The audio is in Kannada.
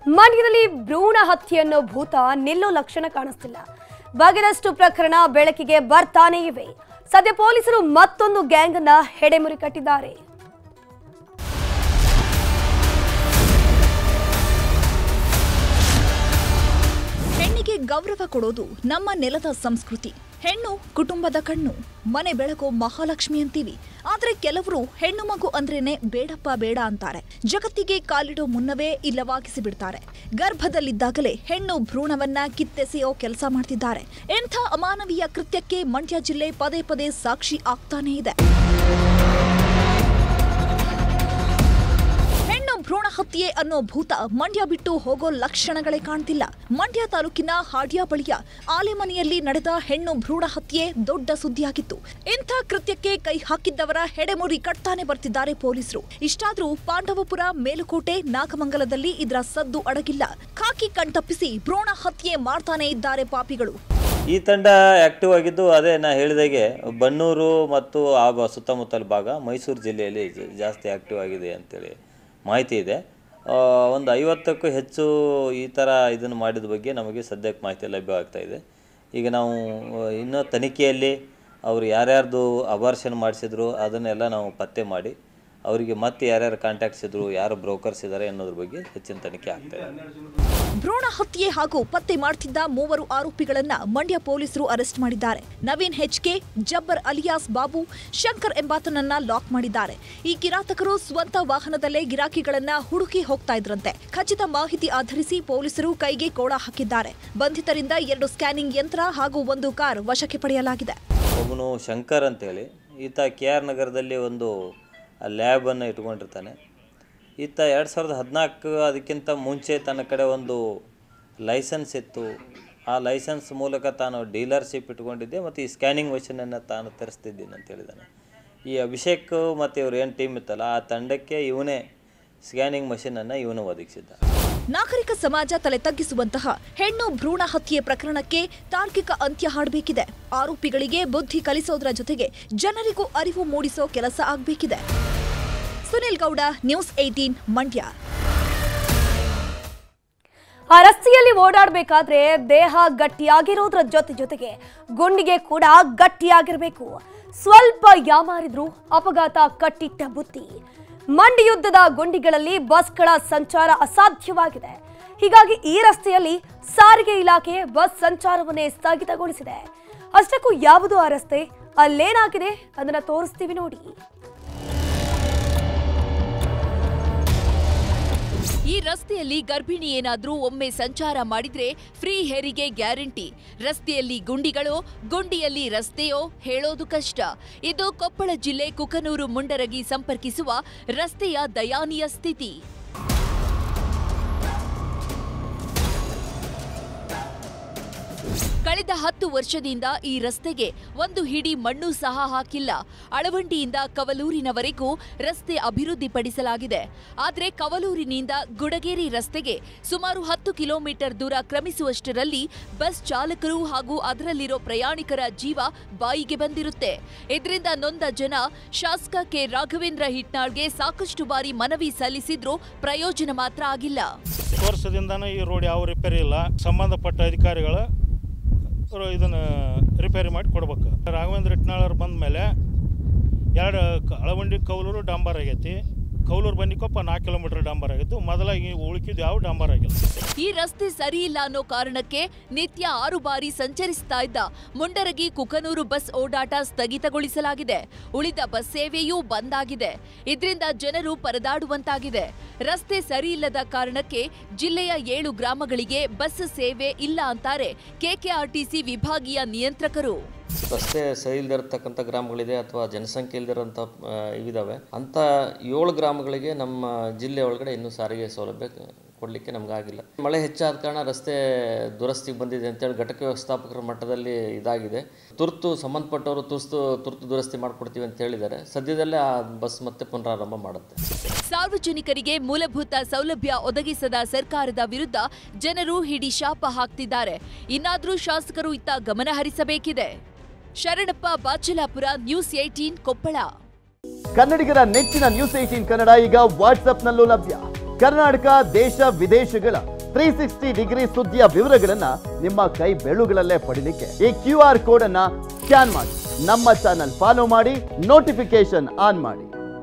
ಮಂಡ್ಯದಲ್ಲಿ ಭ್ರೂಣ ಹತ್ಯೆ ಅನ್ನೋ ಭೂತ ನಿಲ್ಲೋ ಲಕ್ಷಣ ಕಾಣಿಸ್ತಿಲ್ಲ. ಬಗೆದಷ್ಟು ಪ್ರಕರಣ ಬೆಳಕಿಗೆ ಬರ್ತಾನೇ ಇವೆ. ಸದ್ಯ ಪೊಲೀಸರು ಮತ್ತೊಂದು ಗ್ಯಾಂಗ್ ಅನ್ನ ಹೆಡೆಮುರಿ ಕಟ್ಟಿದ್ದಾರೆ. ಹೆಣ್ಣಿಗೆ ಗೌರವ ಕೊಡೋದು ನಮ್ಮ ನೆಲದ ಸಂಸ್ಕೃತಿ. ಹೆಣ್ಣು ಕುಟುಂಬದ ಕಣ್ಣು, ಮನೆ ಬೆಳಕೋ ಮಹಾಲಕ್ಷ್ಮಿ ಅಂತೀವಿ. ಆದ್ರೆ ಕೆಲವರು ಹೆಣ್ಣು ಮಗು ಅಂದ್ರೇನೆ ಬೇಡಪ್ಪ ಬೇಡ ಅಂತಾರೆ. ಜಗತ್ತಿಗೆ ಕಾಲಿಡೋ ಮುನ್ನವೇ ಇಲ್ಲವಾಗಿಸಿ ಬಿಡ್ತಾರೆ. ಗರ್ಭದಲ್ಲಿದ್ದಾಗಲೇ ಹೆಣ್ಣು ಭ್ರೂಣವನ್ನ ಕಿತ್ತೆಸೆಯೋ ಕೆಲಸ ಮಾಡ್ತಿದ್ದಾರೆ. ಎಂಥ ಅಮಾನವೀಯ ಕೃತ್ಯಕ್ಕೆ ಮಂಡ್ಯ ಜಿಲ್ಲೆ ಪದೇ ಪದೇ ಸಾಕ್ಷಿ ಆಗ್ತಾನೇ ಇದೆ. ಭ್ರೂಣ ಹತ್ಯೆ ಅನ್ನೋ ಭೂತ ಮಂಡ್ಯ ಬಿಟ್ಟು ಹೋಗೋ ಲಕ್ಷಣಗಳೇ ಕಾಣ್ತಿಲ್ಲ. ಮಂಡ್ಯ ತಾಲೂಕಿನ ಹಾಡ್ಯ ಬಳಿಯ ಆಲೆಮನೆಯಲ್ಲಿ ನಡೆದ ಹೆಣ್ಣು ಭ್ರೂಣ ಹತ್ಯೆ ದೊಡ್ಡ ಸುದ್ದಿಯಾಗಿತ್ತು. ಇಂಥ ಕೃತ್ಯಕ್ಕೆ ಕೈ ಹಾಕಿದ್ದವರ ಹೆಡೆಮುರಿ ಕಟ್ತಾನೆ ಬರ್ತಿದ್ದಾರೆ ಪೊಲೀಸರು. ಇಷ್ಟಾದ್ರೂ ಪಾಂಡವಪುರ, ಮೇಲುಕೋಟೆ, ನಾಗಮಂಗಲದಲ್ಲಿ ಇದರ ಸದ್ದು ಅಡಗಿಲ್ಲ. ಖಾಕಿ ಕಣ್ತಪ್ಪಿಸಿ ಭ್ರೂಣ ಹತ್ಯೆ ಮಾಡ್ತಾನೆ ಇದ್ದಾರೆ ಪಾಪಿಗಳು. ಈ ತಂಡ ಆಕ್ಟಿವ್ ಆಗಿದ್ದು ಅದೇ ನಾ ಹೇಳಿದಾಗೆ ಬನ್ನೂರು ಮತ್ತು ಆ ಸುತ್ತಮುತ್ತಲ ಭಾಗ ಮೈಸೂರು ಜಿಲ್ಲೆಯಲ್ಲಿ ಜಾಸ್ತಿ ಆಕ್ಟಿವ್ ಆಗಿದೆ ಅಂತೇಳಿ ಮಾಹಿತಿ ಇದೆ. ಒಂದು 50ಕ್ಕೂ ಹೆಚ್ಚು ಈ ಥರ ಇದನ್ನು ಮಾಡಿದ ಬಗ್ಗೆ ನಮಗೆ ಸದ್ಯಕ್ಕೆ ಮಾಹಿತಿ ಲಭ್ಯವಾಗ್ತಾ ಇದೆ. ಈಗ ನಾವು ಇನ್ನೂ ತನಿಖೆಯಲ್ಲಿ ಅವರು ಯಾರ್ಯಾರ್ದು ಅಬಾರ್ಷನ್ ಮಾಡಿಸಿದ್ರು ಅದನ್ನೆಲ್ಲ ನಾವು ಪತ್ತೆ ಮಾಡಿ ಅವರಿಗೆ ಮತ್ತೆ ಯಾರ್ಯಾರು ಕಾಂಟ್ಯಾಕ್ಟ್ಸ್ ಇದ್ರು, ಯಾರು ಬ್ರೋಕರ್ಸ್ ಇದ್ದಾರೆ ಅನ್ನೋದ್ರ ಬಗ್ಗೆ ಹೆಚ್ಚಿನ ತನಿಖೆ ಆಗ್ತಾ ಇದೆ. ಭ್ರೂಣ ಹತ್ಯೆ ಹಾಗೂ ಪತ್ತೆ ಮಾಡ್ತಿದ್ದ 3 ಆರೋಪಿಗಳನ್ನ ಮಂಡ್ಯ ಪೊಲೀಸರು ಅರೆಸ್ಟ್ ಮಾಡಿದ್ದಾರೆ. ನವೀನ್ HK, ಜಬ್ಬರ್ ಅಲಿಯಾಸ್ ಬಾಬು, ಶಂಕರ್ ಎಂಬಾತನನ್ನ ಲಾಕ್ ಮಾಡಿದ್ದಾರೆ. ಈ ಕಿರಾತಕರು ಸ್ವಂತ ವಾಹನದಲ್ಲೇ ಗಿರಾಕಿಗಳನ್ನ ಹುಡುಕಿ ಹೋಗ್ತಾ ಇದ್ರಂತೆ. ಖಚಿತ ಮಾಹಿತಿ ಆಧರಿಸಿ ಪೊಲೀಸರು ಕೈಗೆ ಕೋಳ ಹಾಕಿದ್ದಾರೆ. ಬಂಧಿತರಿಂದ 2 ಸ್ಕ್ಯಾನಿಂಗ್ ಯಂತ್ರ ಹಾಗೂ 1 ಕಾರ್ ವಶಕ್ಕೆ ಪಡೆಯಲಾಗಿದೆ. ಒಬ್ಬನು ಶಂಕರ್ ಅಂತೇಳಿ ಈತ KR ನಗರದಲ್ಲಿ ಒಂದು ಲ್ಯಾಬನ್ನು ಇಟ್ಕೊಂಡಿರ್ತಾನೆ. ಈತ 2014 ಅದಕ್ಕಿಂತ ಮುಂಚೆ ತನ್ನ ಕಡೆ ಒಂದು ಲೈಸೆನ್ಸ್ ಇತ್ತು. ಆ ಲೈಸೆನ್ಸ್ ಮೂಲಕ ತಾನು ಡೀಲರ್ಶಿಪ್ ಇಟ್ಕೊಂಡಿದ್ದೆ ಮತ್ತು ಈ ಸ್ಕ್ಯಾನಿಂಗ್ ಮಷೀನನ್ನು ತಾನು ತರಿಸ್ತಿದ್ದೀನಿ ಅಂತ ಹೇಳಿದ್ದಾನೆ. ಈ ಅಭಿಷೇಕ್ ಮತ್ತು ಇವ್ರು ಏನು ಟೀಮ್ ಇತ್ತಲ್ಲ ಆ ತಂಡಕ್ಕೆ ಇವನೇ ಸ್ಕ್ಯಾನಿಂಗ್ ಮಷೀನನ್ನು ಇವನು ಒದಗಿಸಿದ್ದ. ನಾಗರಿಕ ಸಮಾಜ ತಲೆ ತಗ್ಗಿಸುವಂತಹ ಹೆಣ್ಣು ಭ್ರೂಣ ಹತ್ಯೆ ಪ್ರಕರಣಕ್ಕೆ ತಾರ್ಕಿಕ ಅಂತ್ಯ ಹಾಡಬೇಕಿದೆ. ಆರೋಪಿಗಳಿಗೆ ಬುದ್ಧಿ ಕಲಿಸೋದ್ರ ಜೊತೆಗೆ ಜನರಿಗೂ ಅರಿವು ಮೂಡಿಸೋ ಕೆಲಸ ಆಗಬೇಕಿದೆ. ಸುನಿಲ್ ಗೌಡ, ನ್ಯೂಸ್ 18 ಮಂಡ್ಯ. ಆ ರಸ್ತೆಯಲ್ಲಿ ಓಡಾಡಬೇಕಾದ್ರೆ ದೇಹ ಗಟ್ಟಿಯಾಗಿರೋದ್ರ ಜೊತೆಗೆ ಗುಂಡಿಗೆ ಕೂಡ ಗಟ್ಟಿಯಾಗಿರಬೇಕು. ಸ್ವಲ್ಪ ಯಾಮಾರಿದ್ರು ಅಪಘಾತ ಕಟ್ಟಿಟ್ಟ ಬುತ್ತಿ. ಮಂಡಿ ಯುದ್ಧದ ಗುಂಡಿಗಳಲ್ಲಿ ಬಸ್ಗಳ ಸಂಚಾರ ಅಸಾಧ್ಯವಾಗಿದೆ. ಹೀಗಾಗಿ ಈ ರಸ್ತೆಯಲ್ಲಿ ಸಾರಿಗೆ ಇಲಾಖೆ ಬಸ್ ಸಂಚಾರವನ್ನೇ ಸ್ಥಗಿತಗೊಳಿಸಿದೆ. ಅಷ್ಟಕ್ಕೂ ಯಾವುದು ಆ ರಸ್ತೆ, ಅಲ್ಲೇನಾಗಿದೆ ಅದನ್ನ ತೋರಿಸ್ತೀವಿ ನೋಡಿ. ಈ ರಸ್ತೆಯಲ್ಲಿ ಗರ್ಭಿಣಿ ಏನಾದ್ರೂ ಒಮ್ಮೆ ಸಂಚಾರ ಮಾಡಿದ್ರೆ ಫ್ರೀ ಹೆರಿಗೆ ಗ್ಯಾರಂಟಿ. ರಸ್ತೆಯಲ್ಲಿ ಗುಂಡಿಗಳೋ, ಗುಂಡಿಯಲ್ಲಿ ರಸ್ತೆಯೋ ಹೇಳೋದು ಕಷ್ಟ. ಇದು ಕೊಪ್ಪಳ ಜಿಲ್ಲೆ ಕುಕನೂರು ಮುಂಡರಗಿ ಸಂಪರ್ಕಿಸುವ ರಸ್ತೆಯ ದಯಾನೀಯ ಸ್ಥಿತಿ. ಕಳೆದ 10 ವರ್ಷದಿಂದ ಈ ರಸ್ತೆಗೆ ಒಂದು ಹಿಡಿ ಮಣ್ಣು ಸಹ ಹಾಕಿಲ್ಲ. ಅಳವಂಡಿಯಿಂದ ಕವಲೂರಿನವರೆಗೂ ರಸ್ತೆ ಅಭಿವೃದ್ಧಿಪಡಿಸಲಾಗಿದೆ. ಆದರೆ ಕವಲೂರಿನಿಂದ ಗುಡಗೇರಿ ರಸ್ತೆಗೆ ಸುಮಾರು 10 ಕಿಲೋಮೀಟರ್ ದೂರ ಕ್ರಮಿಸುವಷ್ಟರಲ್ಲಿ ಬಸ್ ಚಾಲಕರು ಹಾಗೂ ಅದರಲ್ಲಿರೋ ಪ್ರಯಾಣಿಕರ ಜೀವ ಬಾಯಿಗೆ ಬಂದಿರುತ್ತೆ. ಇದರಿಂದ ನೊಂದ ಜನ ಶಾಸಕ ಕೆ ರಾಘವೇಂದ್ರ ಹಿಟ್ನಾಳ್ಗೆ ಸಾಕಷ್ಟು ಬಾರಿ ಮನವಿ ಸಲ್ಲಿಸಿದ್ರೂ ಪ್ರಯೋಜನ ಮಾತ್ರ ಆಗಿಲ್ಲ. ವರ್ಷದಿಂದನೂ ಈ ರೋಡ್ ಯಾವ ರಿಪೇರಿ ಇಲ್ಲ. ಸಂಬಂಧಪಟ್ಟ ಅಧಿಕಾರಿಗಳು ಇದನ್ನು ರಿಪೇರಿ ಮಾಡಿ ಕೊಡ್ಬೇಕು. ರಾಘವೇಂದ್ರ ಹಿಟ್ನಾಳರು ಬಂದ ಮೇಲೆ 2 ಅಳವಂಡಿ ಕೌಲೂರು ಡಾಂಬರ್ ಆಗೈತಿ. ಕೌಲೂರು ಬಂದಿಕೊಪ್ಪ 4 ಕಿಲೋಮೀಟರ್ ಡಾಂಬರ್ ಆಗಿತ್ತು. ಮೊದಲಾಗಿ ಉಳಿಕಿದ್ದು ಯಾವ ಡಾಂಬರ್ ಆಗಿಲ್ಲ. ಈ ರಸ್ತೆ ಸರಿ ಇಲ್ಲ ಅನ್ನೋ ಕಾರಣಕ್ಕೆ ನಿತ್ಯ 6 ಬಾರಿ ಸಂಚರಿಸ್ತಾ ಇದ್ದ ಮುಂಡರಗಿ ಕುಕನೂರು ಬಸ್ ಓಡಾಟ ಸ್ಥಗಿತಗೊಳಿಸಲಾಗಿದೆ. ಉಳಿದ ಬಸ್ ಸೇವೆಯೂ ಬಂದ್ ಆಗಿದೆ. ಇದರಿಂದ ಜನರು ಪರದಾಡುವಂತಾಗಿದೆ. ರಸ್ತೆ ಸರಿ ಇಲ್ಲದ ಕಾರಣಕ್ಕೆ ಜಿಲ್ಲೆಯ 7 ಗ್ರಾಮಗಳಿಗೆ ಬಸ್ ಸೇವೆ ಇಲ್ಲ ಅಂತಾರೆ KKRTC ವಿಭಾಗೀಯ ನಿಯಂತ್ರಕರು. ರಸ್ತೆ ಸರಿ ಇಲ್ಲದಿರತಕ್ಕಂಥ ಗ್ರಾಮಗಳಿದೆ ಅಥವಾ ಜನಸಂಖ್ಯೆ ಇಲ್ಲದಿರೋಂಥ ಇವಿದಾವೆ. ಅಂಥ 7 ಗ್ರಾಮಗಳಿಗೆ ನಮ್ಮ ಜಿಲ್ಲೆ ಒಳಗಡೆ ಇನ್ನೂ ಸಾರಿಗೆ ಸೌಲಭ್ಯ ಕೊಡಲಿಕ್ಕೆ ನಮಗಾಗಿಲ್ಲ. ಮಳೆ ಹೆಚ್ಚಾದ ಕಾರಣ ರಸ್ತೆ ದುರಸ್ತಿಗೆ ಬಂದಿದೆ ಅಂತೇಳಿ ಘಟಕ ವ್ಯವಸ್ಥಾಪಕರ ಮಟ್ಟದಲ್ಲಿ ಇದಾಗಿದೆ. ತುರ್ತು ಸಂಬಂಧಪಟ್ಟವರು ತುರ್ತು ದುರಸ್ತಿ ಮಾಡಿಕೊಡ್ತೀವಿ ಅಂತ ಹೇಳಿದ್ದಾರೆ. ಸದ್ಯದಲ್ಲೇ ಆ ಬಸ್ ಮತ್ತೆ ಪುನರಾರಂಭ ಮಾಡುತ್ತೆ. ಸಾರ್ವಜನಿಕರಿಗೆ ಮೂಲಭೂತ ಸೌಲಭ್ಯ ಒದಗಿಸದ ಸರ್ಕಾರದ ವಿರುದ್ಧ ಜನರು ಹಿಡಿ ಶಾಪ ಹಾಕ್ತಿದ್ದಾರೆ. ಇನ್ನಾದ್ರೂ ಶಾಸಕರು ಇತ್ತ ಗಮನ ಹರಿಸಬೇಕಿದೆ. ಶರಣಪ್ಪ ಬಾಚಲಾಪುರ, ನ್ಯೂಸ್ 18 ಕೊಪ್ಪಳ. ಕನ್ನಡಿಗರ ನೆಚ್ಚಿನ ನ್ಯೂಸ್ 18 ಕನ್ನಡ ಈಗ ವಾಟ್ಸ್ಆಪ್ನಲ್ಲೂ ಲಭ್ಯ. ಕರ್ನಾಟಕ, ದೇಶ ವಿದೇಶಗಳ 360 ಡಿಗ್ರಿ ಸುದ್ದಿಯ ವಿವರಗಳನ್ನ ನಿಮ್ಮ ಕೈ ಬೆಳುಗಳಲ್ಲೇ ಪಡಿಲಿಕ್ಕೆ ಈ QR ಕೋಡ್ ಅನ್ನ ಸ್ಕ್ಯಾನ್ ಮಾಡಿ, ನಮ್ಮ ಚಾನಲ್ ಫಾಲೋ ಮಾಡಿ, ನೋಟಿಫಿಕೇಶನ್ ಆನ್ ಮಾಡಿ.